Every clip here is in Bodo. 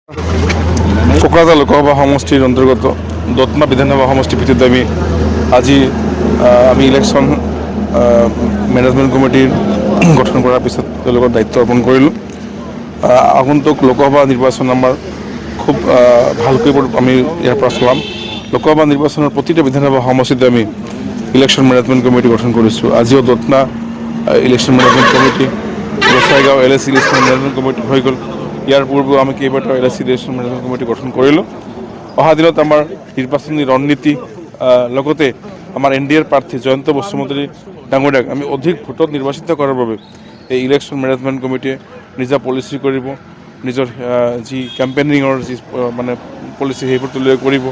কোকৰাঝাৰ লোকসভা সমষ্টিৰ অন্তৰ্গত দত্মা বিধানসভা সমষ্টিৰ ভিত্তিত আমি ইলেকশ্যন মেনেজমেণ্ট কমিটিৰ গঠন কৰাৰ পিছত তেওঁলোকৰ দায়িত্ব অৰ্পণ কৰিলোঁ। আগন্তুক লোকসভা নিৰ্বাচন আমাৰ খুব ভালকৈ আমি ইয়াৰ পৰা চলাম। লোকসভা নিৰ্বাচনৰ প্ৰতিটো বিধানসভা সমষ্টিতে আমি ইলেকশ্যন মেনেজমেণ্ট কমিটি গঠন কৰিছোঁ। আজিও দত্মা election management committee, Gossaigaon LAC election management committee হৈ গ'ল। ইয়াৰ পূৰ্বেও আমি কেইবাটাও LAC ইলেকশ্যন মেনেজমেণ্ট কমিটি গঠন কৰিলোঁ। অহা দিনত আমাৰ নিৰ্বাচনী ৰণনীতি লগতে আমাৰ NDAৰ প্ৰাৰ্থী জয়ন্ত বসুমতাৰী ডাঙৰীয়াক আমি অধিক ভোটত নিৰ্বাচিত কৰাৰ বাবে এই ইলেকশ্যন মেনেজমেণ্ট কমিটিয়ে নিজা পলিচি কৰিব, নিজৰ যি কেম্পেইনিঙৰ যি মানে পলিচি সেইবোৰ তৈয়াৰ কৰিব।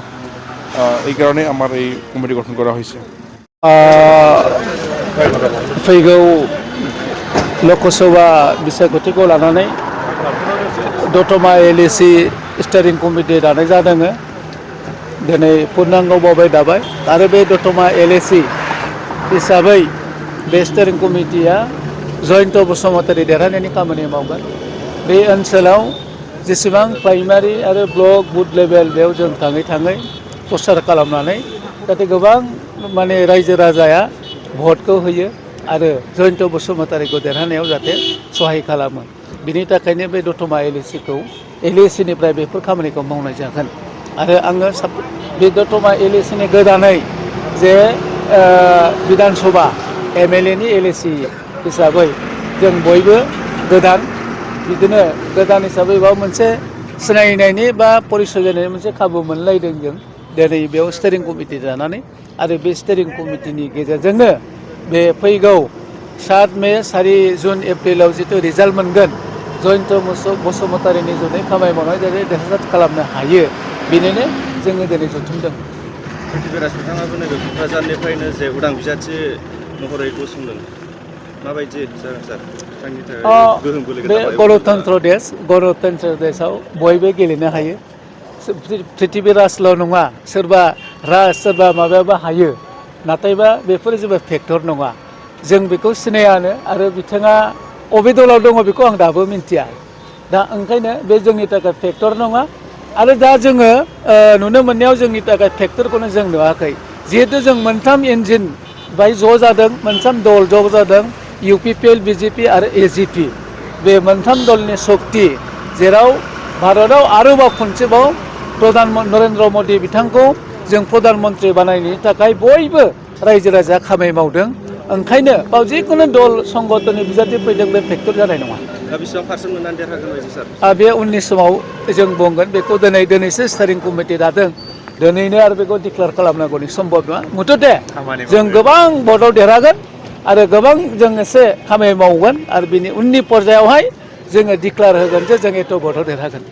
এইকাৰণে আমাৰ এই কমিটি গঠন কৰা হৈছে। फैगौ लकसभा बिसायख'थिखौ लानानै दतमा LAC स्टेरिं कमिटि दानाय जादों। दिनै पूर्णांग बावबाय दाबाय आरो बे दतमा LAC हिसाबै बे स्टेरिं कमिटिया जयন্ত बसुमतारी देरहानायनि खामानि मावगोन। बे ओनसोलाव जेसेबां प्राइमारि आरो ब्लक बुथ लेभेल बेयाव जों थाङै थाङै प्रसार खालामनानै जाहाथे गोबां माने रायजो राजाया भटखौ होयो आरो जयন্ত बसुमतारीखौ देरहानायाव जाहाथे सहाय खालामो। बिनि थाखायनो बे दतमा LAC निफ्राय बेफोर खामानिखौ मावनाय जागोन। आरो आङो बे दतमा LAC नि गोदानै जे बिधानसभा MLA नि LAC हिसाबै जों बयबो गोदान बिदिनो गोदान हिसाबै माबा मोनसे सिनायनायनि बा परिचय जानायनि मोनसे खाबु मोनलायदों जों दिनै बेयाव स्टेरिं कमिटि दानानै। आरो बे स्टेरिं कमिटिनि गेजेरजोंनो बे फैगौ 7 मे 4 जुन एप्रिलाव जितु रिजाल्ट मोनगोन जयন্ত बसुमतारीनि जुनै खामानि मावनाय जेरै देरहासार खालामनो हायो बेनिनो जोङो दिनै जथुमदों। पृथ्वीराज बिथाङाबो नैबे क'क्राझारनिफ्रायनो जे उदां बिजाथि महरै गसंदों, माबायदि जागोन सार बिथांनि थाखाय गोहोम गोलैगोन? बे गणतन्त्र देशआव बयबो गेलेनो हायो। पृथ्वीराजल' नङा, सोरबा सोरबा माबायाबो हायो, नाथायबा बेफोर जेबो फेक्टर नङा। जों बेखौ सिनायानो आरो बिथाङा अबे दलाव दङ बेखौ आं दाबो मिन्थिया। दा ओंखायनो बे जोंनि थाखाय फेक्टर नङा। आरो दा जोङो नुनो मोननायाव जोंनि थाखाय फेक्टरखौनो जों नुवाखै। जिहेतु जों मोनथाम इन्जिन बाय ज' जादों, मोनथाम दल ज' जादों, UPPL, BJP आरो AGP। बे मोनथाम दलनि शक्ति जेराव भारतआव आरोबाव खनसेबाव नरेन्द्र मदि बिथांखौ जों प्रधान मन्त्रि बानायनायनि थाखाय बयबो रायजो राजा खामानि मावदों। ओंखायनो बाव जिखुनु दल संगठननि बिजाथि फैदों बे फेक्टर जानाय नङा। दा बेसेबां पार्सेन्ट मोननानै देरहागोन बायदि सार? बे उननि समाव जों बुंगोन। बेखौ दिनैसो स्टेरिं कमिटि दादों, दिनैनो आरो बेखौ डिक्लेयार खालामनांगौनि सम्भब नङा। मुथते जों गोबां भटआव देरहागोन आरो गोबां जों एसे खामानि मावगोन आरो बिनि उननि पर्यायावहाय जोङो डिक्लेयार होगोन जे जों एथ' भटआव देरहागोन।